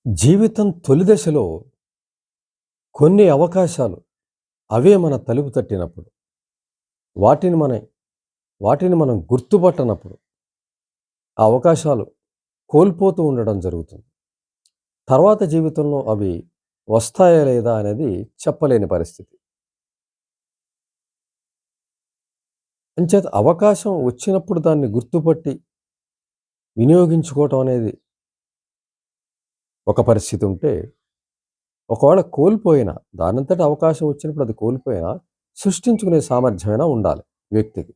జీవితం తొలి దశలో కొన్ని అవకాశాలు అవే మన తలుపు తట్టినప్పుడు, వాటిని మన వాటిని మనం గుర్తుపట్టనప్పుడు, ఆ అవకాశాలు కోల్పోతూ ఉండడం జరుగుతుంది. తర్వాత జీవితంలో అవి వస్తాయా లేదా అనేది చెప్పలేని పరిస్థితి. అంచేత అవకాశం వచ్చినప్పుడు దాన్ని గుర్తుపట్టి వినియోగించుకోవటం అనేది ఒక పరిస్థితి ఉంటే, ఒకవేళ కోల్పోయినా దానంతట అవకాశం వచ్చినప్పుడు అది కోల్పోయినా సృష్టించుకునే సామర్థ్యమైనా ఉండాలి వ్యక్తికి.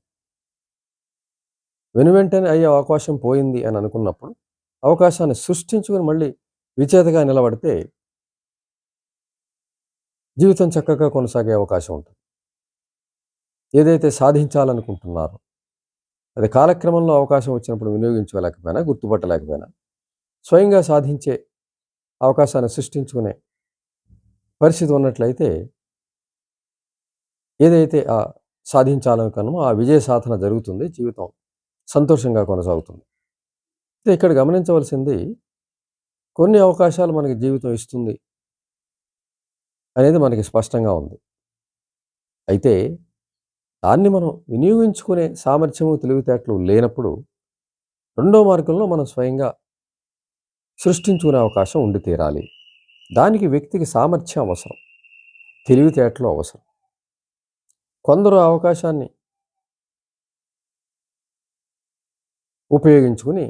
వెనువెంటనే అయ్యే అవకాశం పోయింది అని అనుకున్నప్పుడు, అవకాశాన్ని సృష్టించుకొని మళ్ళీ విజేతగా నిలబడితే, జీవితం చక్కగా కొనసాగే అవకాశం ఉంటుంది. ఏదైతే సాధించాలనుకుంటున్నారో, అది కాలక్రమంలో అవకాశం వచ్చినప్పుడు వినియోగించుకోలేకపోయినా, గుర్తుపట్టలేకపోయినా, స్వయంగా సాధించే అవకాశాన్ని సృష్టించుకునే పరిస్థితి ఉన్నట్లయితే, ఏదైతే సాధించాలనుకున్నామో ఆ విజయ సాధన జరుగుతుంది. జీవితం సంతోషంగా కొనసాగుతుంది. అయితే ఇక్కడ గమనించవలసింది, కొన్ని అవకాశాలు మనకి జీవితం ఇస్తుంది అనేది మనకి స్పష్టంగా ఉంది. అయితే దాన్ని మనం వినియోగించుకునే సామర్థ్యము, తెలివితేటలు లేనప్పుడు, రెండో మార్గంలో మనం స్వయంగా సృష్టించుకునే అవకాశం ఉండి తీరాలి. దానికి వ్యక్తికి సామర్థ్యం అవసరం, తెలివితేటలు అవసరం. కొందరు ఆ అవకాశాన్ని ఉపయోగించుకుని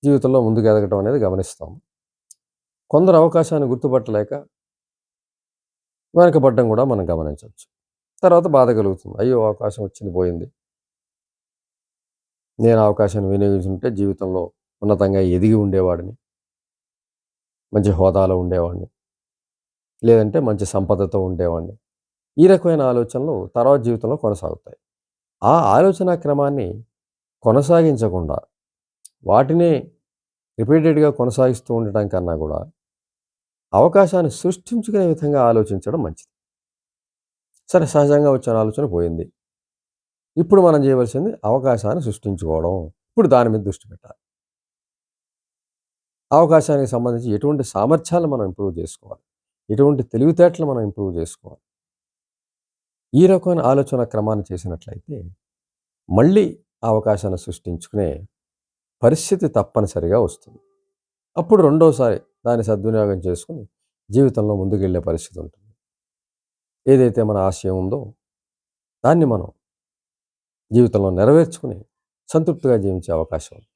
జీవితంలో ముందుకు ఎదగటం అనేది గమనిస్తాం. కొందరు అవకాశాన్ని గుర్తుపట్టలేక వెనకబడ్డం కూడా మనం గమనించవచ్చు. తర్వాత బాధ కలుగుతుంది. అయ్యో! అవకాశం వచ్చింది పోయింది. నేను అవకాశాన్ని వినియోగించుంటే జీవితంలో ఉన్నతంగా ఎదిగి ఉండేవాడిని. మంచి హోదాలో ఉండేవాడిని. లేదంటే మంచి సంపదతో ఉండేవాడిని. ఈ రకమైన ఆలోచనలు తర్వాత జీవితంలో కొనసాగుతాయి. ఆ ఆలోచనా క్రమాన్ని కొనసాగించకుండా, వాటినే రిపీటెడ్‌గా కొనసాగిస్తూ ఉండటం కన్నా కూడా, అవకాశాన్ని సృష్టించుకునే విధంగా ఆలోచించడం మంచిది. సరే, సహజంగా వచ్చిన ఆలోచన పోయింది. ఇప్పుడు మనం చేయవలసింది అవకాశాన్ని సృష్టించుకోవడం. ఇప్పుడు దాని మీద దృష్టి పెట్టాలి. అవకాశానికి సంబంధించి ఎటువంటి సామర్థ్యాలను మనం ఇంప్రూవ్ చేసుకోవాలి, ఎటువంటి తెలివితేటలు మనం ఇంప్రూవ్ చేసుకోవాలి. ఈ రకమైన ఆలోచన క్రమాన్ని చేసినట్లయితే, మళ్ళీ ఆ అవకాశాన్ని సృష్టించుకునే పరిస్థితి తప్పనిసరిగా వస్తుంది. అప్పుడు రెండోసారి దాన్ని సద్వినియోగం చేసుకొని జీవితంలో ముందుకెళ్ళే పరిస్థితి ఉంటుంది. ఏదైతే మన ఆశయం ఉందో దాన్ని మనం జీవితంలో నెరవేర్చుకుని సంతృప్తిగా జీవించే అవకాశం ఉంది.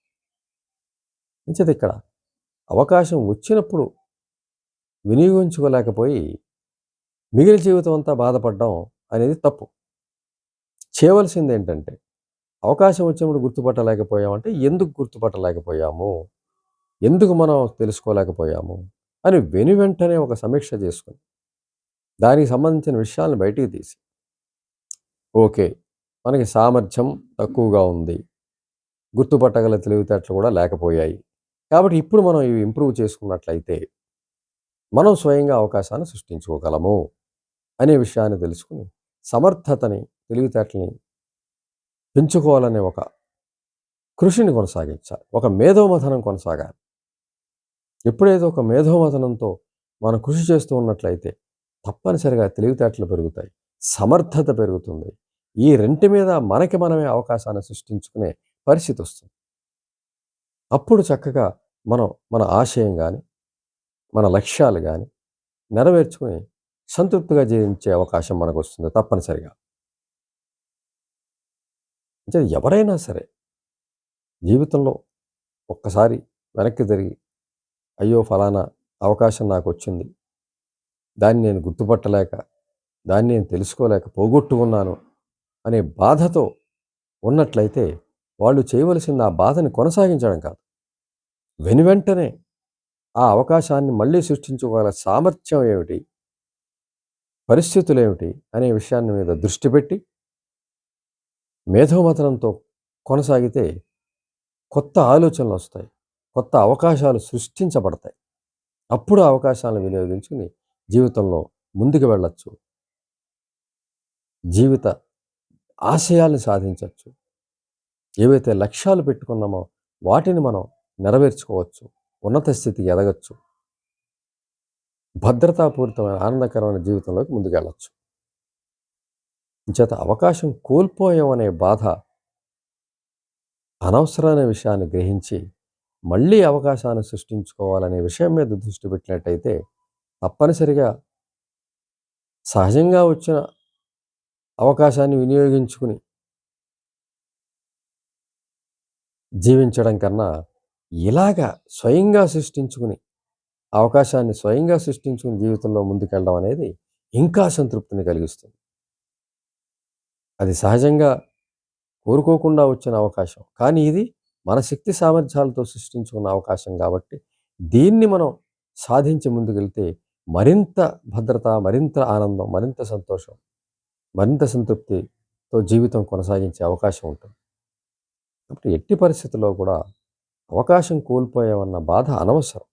అంచేత ఇక్కడ అవకాశం వచ్చినప్పుడు వినియోగించుకోలేకపోయి మిగిలిన జీవితం అంతా బాధపడడం అనేది తప్పు. చేయవలసింది ఏంటంటే, అవకాశం వచ్చినప్పుడు గుర్తుపట్టలేకపోయామంటే ఎందుకు గుర్తుపట్టలేకపోయాము, ఎందుకు మనం తెలుసుకోలేకపోయాము అని వెనువెంటనే ఒక సమీక్ష చేసుకుని, దానికి సంబంధించిన విషయాలను బయటికి తీసి, ఓకే, మనకి సామర్థ్యం తక్కువగా ఉంది, గుర్తుపట్టగల తెలివితేటలు కూడా లేకపోయాయి, కాబట్టి ఇప్పుడు మనం ఇవి ఇంప్రూవ్ చేసుకున్నట్లయితే మనం స్వయంగా అవకాశాన్ని సృష్టించుకోగలము అనే విషయాన్ని తెలుసుకుని, సమర్థతని, తెలివితేటల్ని పెంచుకోవాలనే ఒక కృషిని కొనసాగించాలి. ఒక మేధోమథనం కొనసాగాలి. ఎప్పుడైతే ఒక మేధోమథనంతో మనం కృషి చేస్తూ ఉన్నట్లయితే తప్పనిసరిగా తెలివితేటలు పెరుగుతాయి, సమర్థత పెరుగుతుంది. ఈ రెంటి మీద మనకి మనమే అవకాశాన్ని సృష్టించుకునే పరిస్థితి వస్తుంది. అప్పుడు చక్కగా మనం మన ఆశయం కానీ, మన లక్ష్యాలు కానీ నెరవేర్చుకుని సంతృప్తిగా జీవించే అవకాశం మనకు వస్తుంది తప్పనిసరిగా. అంటే ఎవరైనా సరే జీవితంలో ఒక్కసారి వెనక్కి తిరిగి, అయ్యో ఫలానా అవకాశం నాకు వచ్చింది, దాన్ని నేను గుర్తుపట్టలేక, దాన్ని నేను తెలుసుకోలేక పోగొట్టుకున్నాను అనే బాధతో ఉన్నట్లయితే, వాళ్ళు చేయవలసింది ఆ బాధని కొనసాగించడం కాదు, వెనువెంటనే ఆ అవకాశాన్ని మళ్ళీ సృష్టించుకోగల సామర్థ్యం ఏమిటి, పరిస్థితులు ఏమిటి అనే విషయాన్ని మీద దృష్టి పెట్టి మేధోమథనంతో కొనసాగితే కొత్త ఆలోచనలు వస్తాయి, కొత్త అవకాశాలు సృష్టించబడతాయి. అప్పుడు ఆ అవకాశాలను వినియోగించుకుని జీవితంలో ముందుకు వెళ్ళొచ్చు, జీవిత ఆశయాల్ని సాధించవచ్చు. ఏవైతే లక్ష్యాలు పెట్టుకున్నామో వాటిని మనం నెరవేర్చుకోవచ్చు, ఉన్నత స్థితికి ఎదగచ్చు. భద్రతాపూరితమైన ఆనందకరమైన జీవితంలోకి ముందుకెళ్ళొచ్చు. ఇంచేత అవకాశం కోల్పోయామనే బాధ అనవసరమైన విషయాన్ని గ్రహించి మళ్ళీ అవకాశాన్ని సృష్టించుకోవాలనే విషయం మీద దృష్టి పెట్టినట్టయితే తప్పనిసరిగా సహజంగా వచ్చిన అవకాశాన్ని వినియోగించుకుని జీవించడం కన్నా ఇలాగ స్వయంగా సృష్టించుకుని అవకాశాన్ని స్వయంగా సృష్టించుకుని జీవితంలో ముందుకెళ్ళడం అనేది ఇంకా సంతృప్తిని కలిగిస్తుంది. అది సహజంగా కోరుకోకుండా వచ్చిన అవకాశం. కానీ ఇది మన శక్తి సామర్థ్యాలతో సృష్టించుకున్న అవకాశం కాబట్టి దీన్ని మనం సాధించి ముందుకెళ్తే మరింత భద్రత, మరింత ఆనందం, మరింత సంతోషం, మరింత సంతృప్తితో జీవితం కొనసాగించే అవకాశం ఉంటుంది. కాబట్టి ఎట్టి పరిస్థితుల్లో కూడా అవకాశం కోల్పోయామన్న బాధ అనవసరం.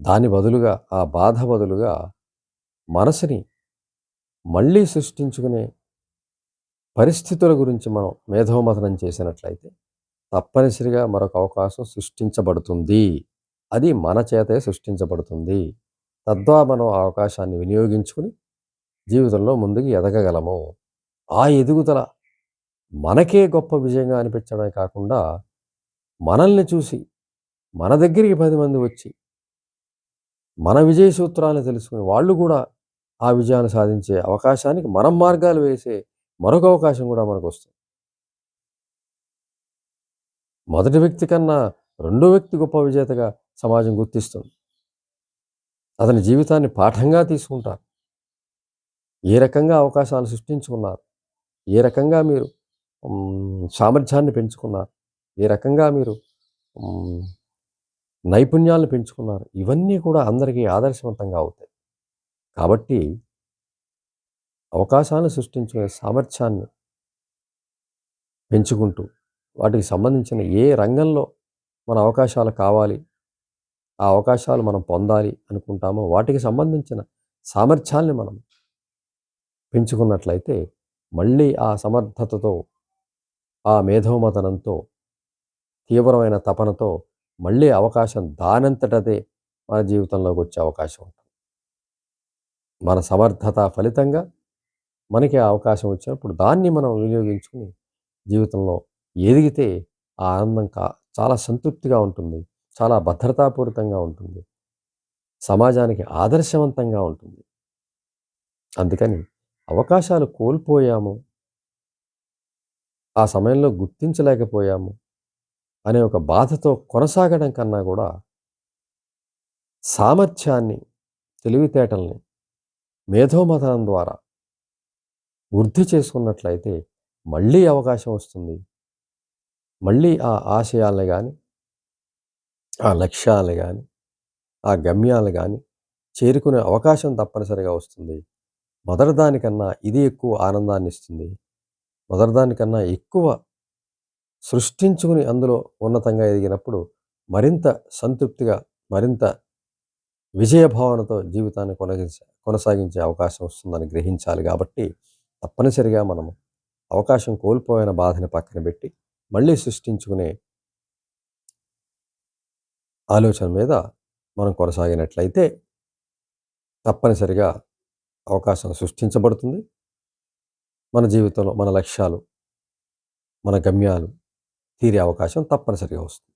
దాని బదులుగా ఆ బాధ బదులుగా మనసుని మళ్ళీ సృష్టించుకునే పరిస్థితుల గురించి మనం మేధోమథనం చేసినట్లయితే తప్పనిసరిగా మరొక అవకాశం సృష్టించబడుతుంది. అది మన చేతే సృష్టించబడుతుంది. తద్వారా మనం ఆ అవకాశాన్ని వినియోగించుకుని జీవితంలో ముందుకు ఎదగగలము. ఆ ఎదుగుదల మనకే గొప్ప విజయంగా అనిపించడమే కాకుండా మనల్ని చూసి మన దగ్గరికి 10 మంది వచ్చి మన విజయ సూత్రాలను తెలుసుకుని వాళ్ళు కూడా ఆ విజయాన్ని సాధించే అవకాశానికి మనం మార్గాలు వేసే మరొక అవకాశం కూడా మనకొస్తుంది. మొదటి వ్యక్తి కన్నా రెండో వ్యక్తి గొప్ప విజేతగా సమాజం గుర్తిస్తుంది. అతని జీవితాన్ని పాఠంగా తీసుకుంటారు. ఏ రకంగా అవకాశాలు సృష్టించుకున్నారు, ఏ రకంగా మీరు సామర్థ్యాన్ని పెంచుకున్నారు, ఏ రకంగా మీరు నైపుణ్యాలను పెంచుకున్నారు, ఇవన్నీ కూడా అందరికీ ఆదర్శవంతంగా అవుతాయి. కాబట్టి అవకాశాలను సృష్టించుకునే సామర్థ్యాన్ని పెంచుకుంటూ వాటికి సంబంధించిన ఏ రంగంలో మన అవకాశాలు కావాలి, ఆ అవకాశాలు మనం పొందాలి అనుకుంటామో వాటికి సంబంధించిన సామర్థ్యాల్ని మనం పెంచుకున్నట్లయితే మళ్ళీ ఆ సమర్థతతో, ఆ మేధోమథనంతో, తీవ్రమైన తపనతో మళ్ళీ అవకాశం దానంతటదే మన జీవితంలోకి వచ్చే అవకాశం ఉంటుంది. మన సమర్థత ఫలితంగా మనకి ఆ అవకాశం వచ్చినప్పుడు దాన్ని మనం వినియోగించుకుని జీవితంలో ఎదిగితే ఆ ఆనందం చాలా సంతృప్తిగా ఉంటుంది. చాలా భద్రతాపూరితంగా ఉంటుంది. సమాజానికి ఆదర్శవంతంగా ఉంటుంది. అందుకని అవకాశాలు కోల్పోయాము, ఆ సమయంలో గుర్తించలేకపోయాము అనే ఒక బాధతో కొనసాగడం కన్నా కూడా సామర్థ్యాన్ని, తెలివితేటల్ని మేధోమథనం ద్వారా వృద్ధి చేసుకున్నట్లయితే మళ్ళీ అవకాశం వస్తుంది. మళ్ళీ ఆ ఆశయాల్ని గానీ, ఆ లక్ష్యాల్ని గానీ, ఆ గమ్యాలను గానీ చేరుకునే అవకాశం తప్పనిసరిగా వస్తుంది. మొదటి దానికన్నా ఇది ఎక్కువ ఆనందాన్ని ఇస్తుంది. మొదటి దానికన్నా ఎక్కువ సృష్టించుకుని అందులో ఉన్నతంగా ఎదిగినప్పుడు మరింత సంతృప్తిగా, మరింత విజయభావనతో జీవితాన్ని కొనసాగించే అవకాశం వస్తుందని గ్రహించాలి. కాబట్టి తప్పనిసరిగా మనము అవకాశం కోల్పోయిన బాధని పక్కన పెట్టి మళ్ళీ సృష్టించుకునే ఆలోచన మీద మనం కొనసాగినట్లయితే తప్పనిసరిగా అవకాశం సృష్టించబడుతుంది. మన జీవితంలో మన లక్ష్యాలు, మన గమ్యాలు తీరే అవకాశం తప్పనిసరిగా వస్తుంది.